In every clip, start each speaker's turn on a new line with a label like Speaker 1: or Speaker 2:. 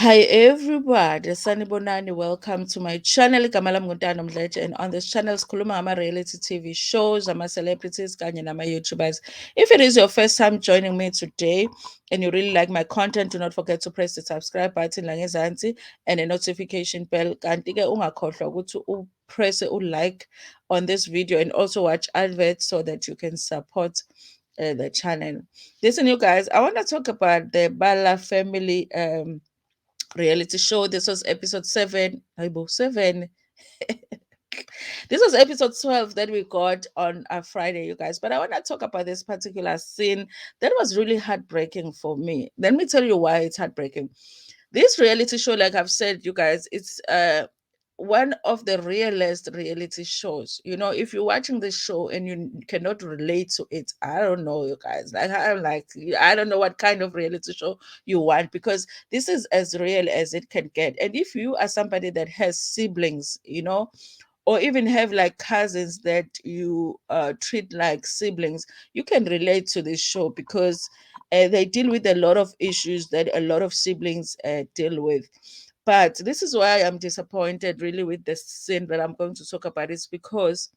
Speaker 1: Hi everybody, Sanibonani. Welcome to my channel. Igama lami nguNtando Mdletshe, and on this channel sikhuluma ngama-reality TV shows, ama-celebrities kanye nama-YouTubers. If it is your first time joining me today and you really like my content, do not forget to press the subscribe button la ngezansi and the notification bell. Kanti-ke ungakhohlwa ukuthi press like on this video and also watch adverts so that you can support the channel. Listen, you guys, I want to talk about the Bala family reality show. This was episode 7. Aibo, 7. This was episode 12 that we got on a Friday, you guys. But I want to talk about this particular scene that was really heartbreaking for me. Let me tell you why it's heartbreaking. This reality show, like I've said, you guys, it's one of the realest reality shows. You know, if you're watching this show and you cannot relate to it, I don't know, you guys. Like I'm like, I don't know what kind of reality show you want, because this is as real as it can get. And if you are somebody that has siblings, you know, or even have like cousins that you treat like siblings, you can relate to this show, because they deal with a lot of issues that a lot of siblings deal with. But this is why I'm disappointed really with the scene that I'm going to talk about, is because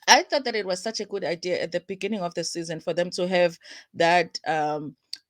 Speaker 1: I thought that it was such a good idea at the beginning of the season for them to have that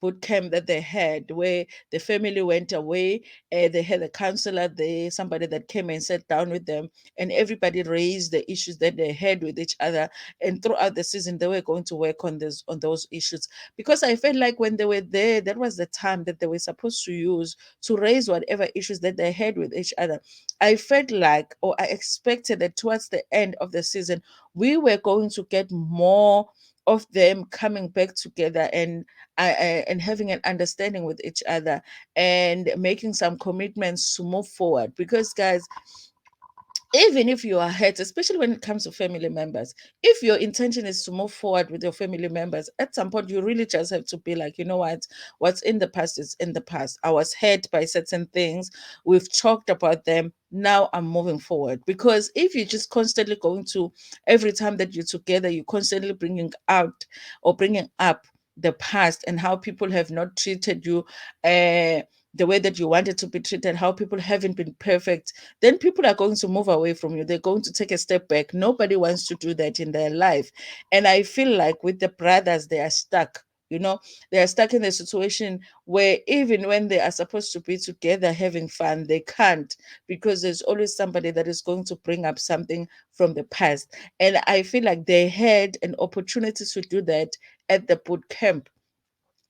Speaker 1: boot camp that they had, where the family went away. They had a counselor there, somebody that came and sat down with them, and everybody raised the issues that they had with each other. And throughout the season, they were going to work on this on those issues, because I felt like when they were there, that was the time that they were supposed to use to raise whatever issues that they had with each other. I felt like, or I expected that towards the end of the season we were going to get more of them coming back together and having an understanding with each other and making some commitments to move forward. Because guys, even if you are hurt, especially when it comes to family members, if your intention is to move forward with your family members, at some point you really just have to be like, you know what, what's in the past is in the past. I was hurt by certain things. We've talked about them. Now I'm moving forward. Because if you're just constantly going to, every time that you're together, you're constantly bringing out or bringing up the past and how people have not treated you the way that you wanted to be treated, how people haven't been perfect, then people are going to move away from you. They're going to take a step back. Nobody wants to do that in their life. And I feel like with the brothers, they are stuck. You know, they are stuck in a situation where even when they are supposed to be together having fun, they can't, because there's always somebody that is going to bring up something from the past. And I feel like they had an opportunity to do that at the boot camp.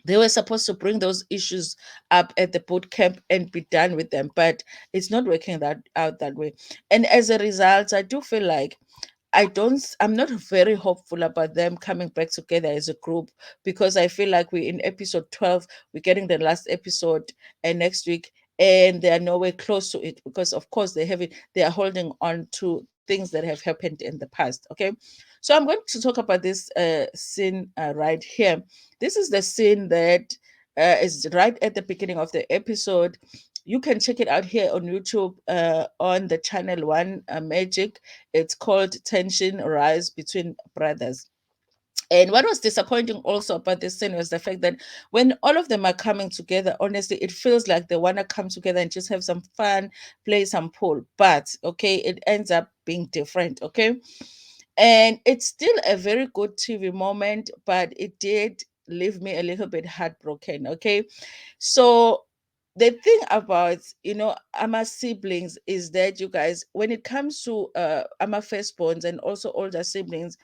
Speaker 1: They were supposed to bring those issues up at the boot camp and be done with them, but it's not working that out that way. And as a result, I do feel like I'm not very hopeful about them coming back together as a group, because I feel like we're in episode 12, we're getting the last episode and next week, and they are nowhere close to it, because of course they are holding on to things that have happened in the past. Okay, so I'm going to talk about this scene right here. This is the scene that is right at the beginning of the episode. You can check it out here on YouTube on the channel One Magic. It's called Tension Rise Between Brothers. And what was disappointing also about this scene was the fact that when all of them are coming together, honestly, it feels like they want to come together and just have some fun, play some pool. But okay, it ends up being different. Okay. And it's still a very good TV moment, but it did leave me a little bit heartbroken. Okay. So the thing about, you know, our siblings is that, you guys, when it comes to our firstborns and also older siblings,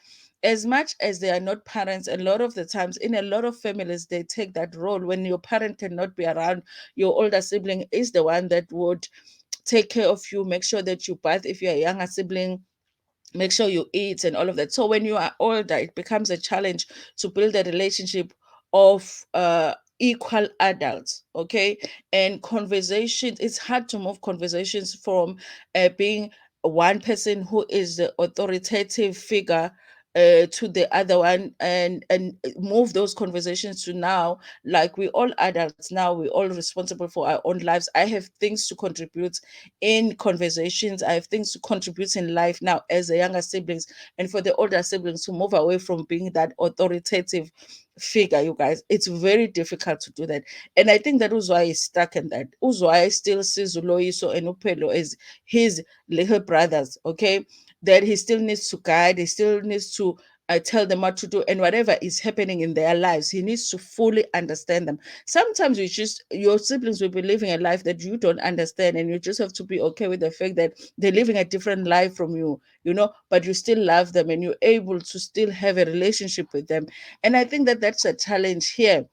Speaker 1: as much as they are not parents, a lot of the times in a lot of families they take that role. When your parent cannot be around, your older sibling is the one that would take care of you, make sure that you bath if you're a younger sibling, make sure you eat and all of that. So when you are older, it becomes a challenge to build a relationship of equal adults. Okay, and conversations, it's hard to move conversations from being one person who is the authoritative figure to the other one, and move those conversations to now, like we all adults now, we're all responsible for our own lives. I have things to contribute in conversations, I have things to contribute in life now as a younger siblings, and for the older siblings to move away from being that authoritative figure. You guys, it's very difficult to do that, and I think that Uzwai is stuck in that. Uzwai still sees Loyiso and Upelo as his little brothers, okay, that he still needs to guide, he still needs to tell them what to do, and whatever is happening in their lives, he needs to fully understand them. Sometimes you just, your siblings will be living a life that you don't understand, and you just have to be okay with the fact that they're living a different life from you, you know, but you still love them and you're able to still have a relationship with them. And I think that that's a challenge here.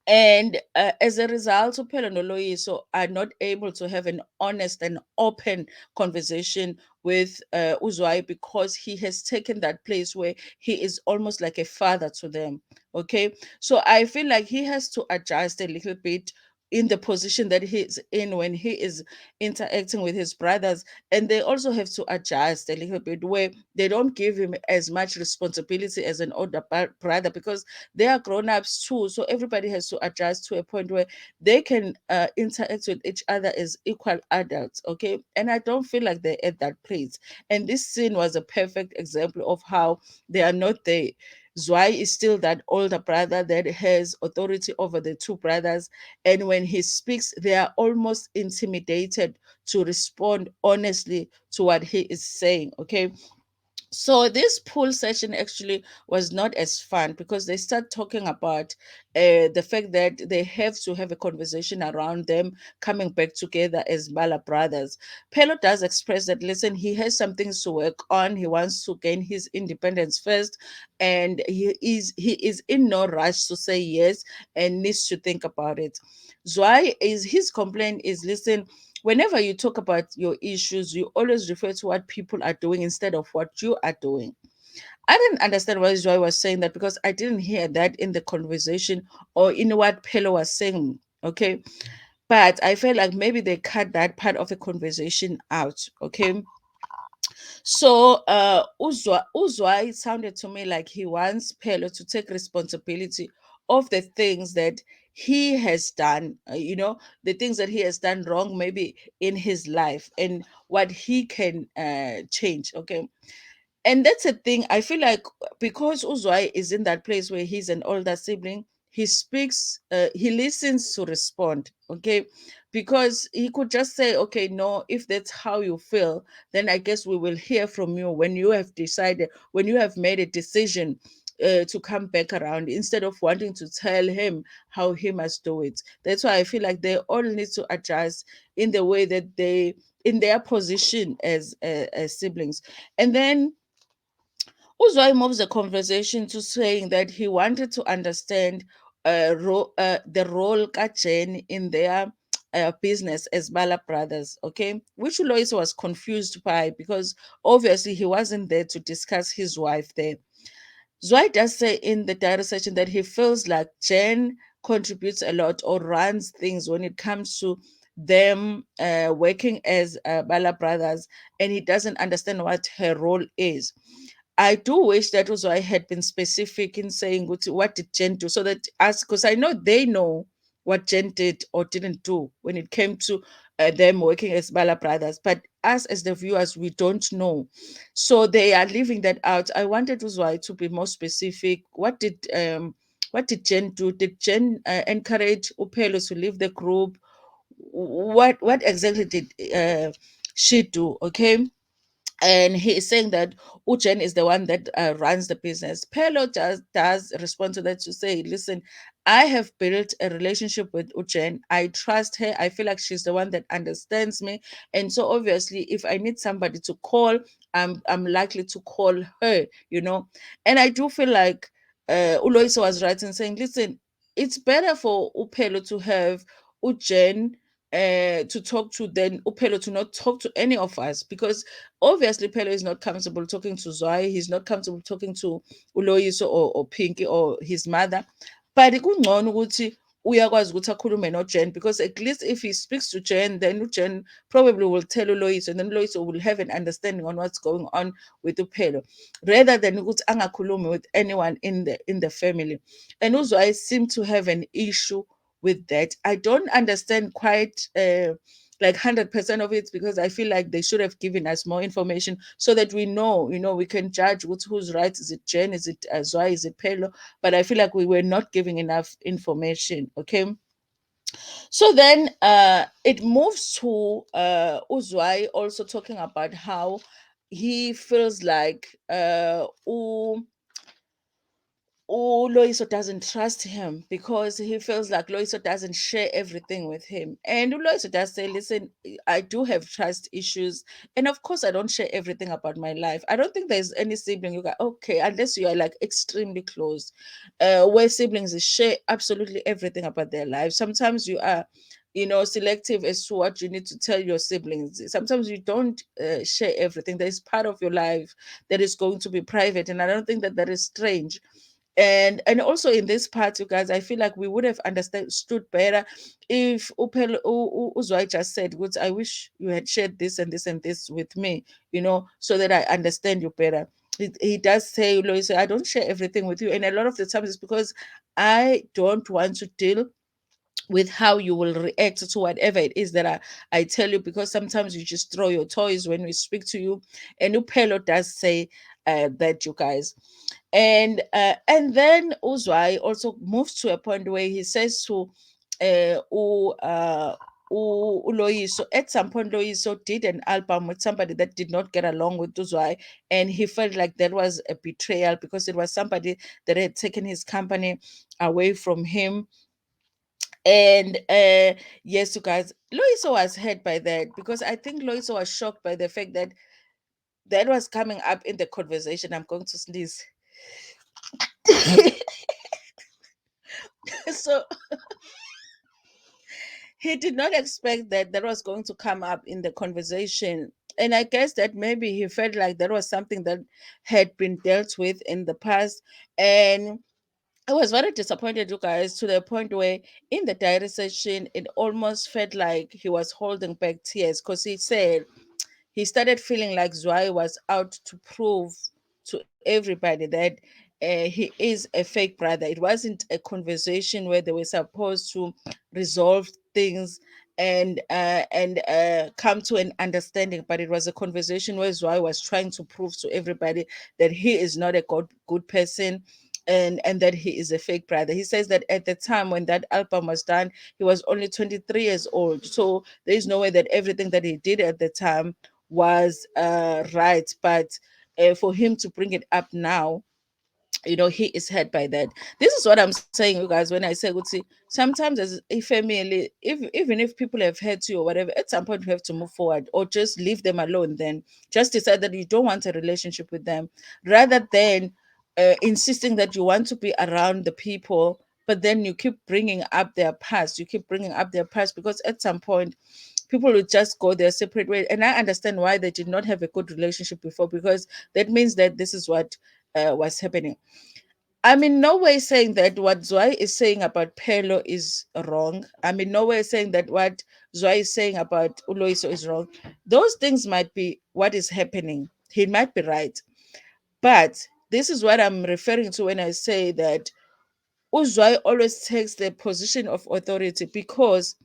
Speaker 1: And as a result, Uphelo noLoyiso are not able to have an honest and open conversation with Uzwai, because he has taken that place where he is almost like a father to them. Okay. So I feel like he has to adjust a little bit in the position that he's in when he is interacting with his brothers. And they also have to adjust a little bit where they don't give him as much responsibility as an older brother, because they are grown-ups too, so everybody has to adjust to a point where they can interact with each other as equal adults. Okay, and I don't feel like they're at that place, and this scene was a perfect example of how they are not there. Zwai is still that older brother that has authority over the two brothers, and when he speaks, they are almost intimidated to respond honestly to what he is saying. Okay, so this pool session actually was not as fun, because they start talking about the fact that they have to have a conversation around them coming back together as Bala brothers. Pelo does express that, listen, he has some things to work on, he wants to gain his independence first, and he is in no rush to say yes, and needs to think about it. Zwai, is his complaint is, listen, whenever you talk about your issues, you always refer to what people are doing instead of what you are doing. I didn't understand why Joy was saying that, because I didn't hear that in the conversation or in what Pelo was saying. Okay. But I felt like maybe they cut that part of the conversation out. Okay. So Uzwa, it sounded to me like he wants Pelo to take responsibility of the things that he has done, the things that he has done wrong, maybe in his life, and what he can change. Okay. And that's a thing. I feel like, because Uzwai is in that place where he's an older sibling, he speaks, he listens to respond. Okay. Because he could just say, okay, no, if that's how you feel, then I guess we will hear from you when you have decided, when you have made a decision to come back around, instead of wanting to tell him how he must do it. That's why I feel like they all need to adjust in the way that they, in their position as siblings. And then Uzwai moves the conversation to saying that he wanted to understand the role Kajen in their business as Bala brothers, okay? Which Lois was confused by, because obviously he wasn't there to discuss his wife there. Zwai does say in the diary session that he feels like Jen contributes a lot or runs things when it comes to them working as Bala brothers, and he doesn't understand what her role is. I do wish that also I had been specific in saying what did Jen do, so that us, because I know they know what Jen did or didn't do when it came to them working as Bala brothers, but us as the viewers, we don't know. So they are leaving that out. I wanted Uzwai to be more specific. What did Jen do? Did Jen encourage Upelo to leave the group? What exactly did she do? Okay, and he is saying that Uchen is the one that runs the business. Pelo does respond to that to say, listen, I have built a relationship with Uchen. I trust her. I feel like she's the one that understands me. And so obviously, if I need somebody to call, I'm likely to call her. And I do feel like Uloiso was right in saying, listen, it's better for Upelo to have Uchen to talk to than Upelo to not talk to any of us, because obviously Pele is not comfortable talking to Zwai, he's not comfortable talking to Uloyiso or Pinky or his mother. But kungcono ukuthi uyakwazi ukuthi akhulume noJen, because at least if he speaks to Jen, then uJen probably will tell Loyiso, and then Loyiso will have an understanding on what's going on with Upelo, rather than ukuthi angakhulumi with anyone in the family. And also I seem to have an issue with that. I don't understand quite like 100% of it, because I feel like they should have given us more information so that we know, we can judge who's right. Is it Jen? Is it Zwai? Is it Pelo? But I feel like we were not giving enough information. Okay. So then it moves to Uzwai also talking about how he feels like Loyiso doesn't trust him, because he feels like Loyiso doesn't share everything with him. And Loyiso does say, listen, I do have trust issues. And of course, I don't share everything about my life. I don't think there's any sibling you go, okay, unless you are like extremely close, where siblings share absolutely everything about their lives. Sometimes you are, selective as to what you need to tell your siblings. Sometimes you don't share everything. There's part of your life that is going to be private. And I don't think that that is strange. And also in this part, you guys, I feel like we would have understood better if Uzwai just said, "Good, I wish you had shared this and this and this with me, so that I understand you better." He does say, Lois, I don't share everything with you, and a lot of the times it's because I don't want to deal with how you will react to whatever it is that I tell you, because sometimes you just throw your toys when we speak to you. And Upelo does say that, you guys. And then Uzwai also moves to a point where he says to Loyiso, at some point Loyiso did an album with somebody that did not get along with Uzwai, and he felt like that was a betrayal, because it was somebody that had taken his company away from him. And yes, you guys, Loyiso was hurt by that, because I think Loyiso was shocked by the fact that that was coming up in the conversation. I'm going to sneeze. So he did not expect that that was going to come up in the conversation. And I guess that maybe he felt like that was something that had been dealt with in the past. And I was very disappointed, you guys, to the point where in the diary session, it almost felt like he was holding back tears, because he said he started feeling like Zwai was out to prove to everybody that he is a fake brother. It wasn't a conversation where they were supposed to resolve things and come to an understanding, but it was a conversation where Zwai was trying to prove to everybody that he is not a good person, and that he is a fake brother. He says that at the time when that album was done, he was only 23 years old. So there is no way that everything that he did at the time was right. But for him to bring it up now, he is hurt by that. This is what I'm saying, you guys, when I say, see, sometimes as a family, if even if people have hurt you or whatever, at some point you have to move forward, or just leave them alone. Then just decide that you don't want a relationship with them, rather than insisting that you want to be around the people, but then you keep bringing up their past. You keep bringing up their past, because at some point people will just go their separate way. And I understand why they did not have a good relationship before, because that means that this is what was happening. I'm in no way saying that what Zwai is saying about Pelo is wrong. I'm in no way saying that what Zwai is saying about Uloiso is wrong. Those things might be what is happening. He might be right. But this is what I'm referring to when I say that Uzwai always takes the position of authority, because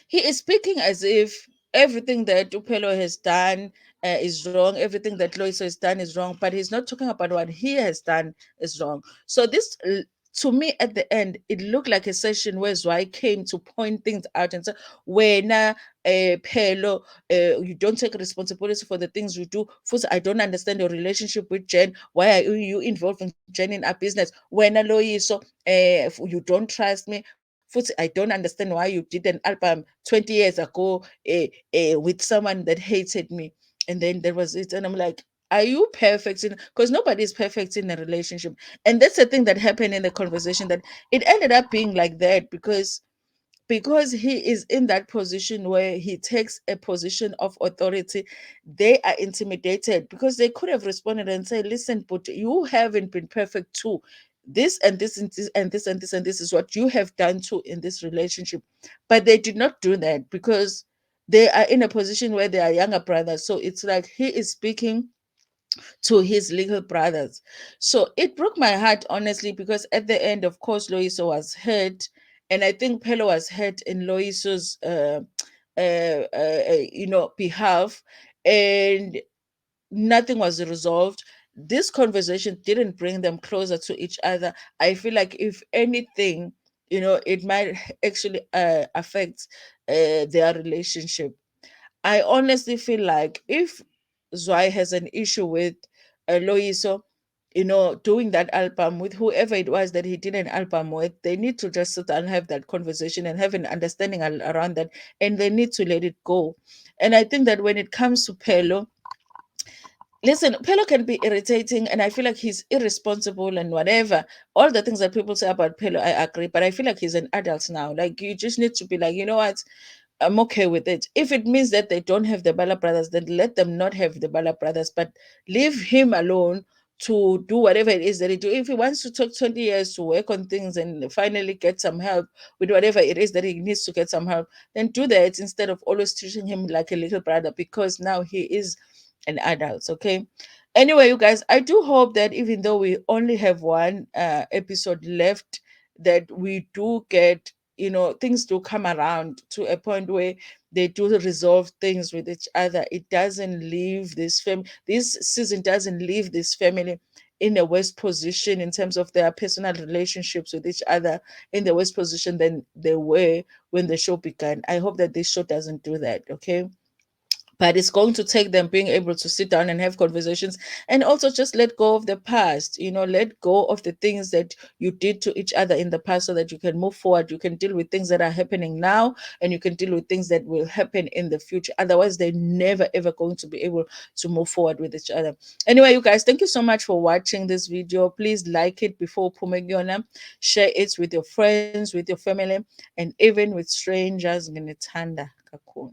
Speaker 1: he is speaking as if everything that Upelo has done is wrong, everything that Loiso has done is wrong, but he's not talking about what he has done is wrong. So this, to me, at the end, it looked like a session where Zwai came to point things out and say, when Pelo, you don't take responsibility for the things you do. First, I don't understand your relationship with Jen. Why are you involving Jen in our business? When Loiso, you don't trust me. Futhi, I don't understand why you did an album 20 years ago with someone that hated me. And then there was it. And I'm like, are you perfect? Because nobody is perfect in a relationship. And that's the thing that happened in the conversation, that it ended up being like that, because he is in that position where he takes a position of authority. They are intimidated, because they could have responded and said, listen, but you haven't been perfect too. this and this and this and this and this and this is what you have done to in this relationship. But they did not do that because they are in a position where they are younger brothers. So it's like he is speaking to his legal brothers. So it broke my heart, honestly, because at the end, of course, Loyiso was hurt. And I think Pelo was hurt in Loyiso's, behalf. And nothing was resolved. This conversation didn't bring them closer to each other. I feel like, if anything, it might actually affect their relationship. I honestly feel like if Zwai has an issue with Loyiso, doing that album with whoever it was that he did an album with, they need to just sit down and have that conversation and have an understanding around that, and they need to let it go. And I think that when it comes to Pelo, listen, Pelo can be irritating, and I feel like he's irresponsible and whatever. All the things that people say about Pelo, I agree, but I feel like he's an adult now. Like, you just need to be like, you know what? I'm okay with it. If it means that they don't have the Bala brothers, then let them not have the Bala brothers, but leave him alone to do whatever it is that he do. If he wants to take 20 years to work on things and finally get some help with whatever it is that he needs to get some help, then do that instead of always treating him like a little brother, because now he is an adult. Okay. Anyway, you guys, I do hope that even though we only have one episode left, that we do get, things do come around to a point where they do resolve things with each other. It doesn't leave this season doesn't leave this family in a worse position in terms of their personal relationships with each other, in the worst position than they were when the show began. I hope that this show doesn't do that. Okay. But it's going to take them being able to sit down and have conversations, and also just let go of the past. Let go of the things that you did to each other in the past, so that you can move forward. You can deal with things that are happening now, and you can deal with things that will happen in the future. Otherwise, they're never ever going to be able to move forward with each other. Anyway, you guys, thank you so much for watching this video. Please like it before Pumegiona, share it with your friends, with your family, and even with strangers. Nginethanda kakhulu.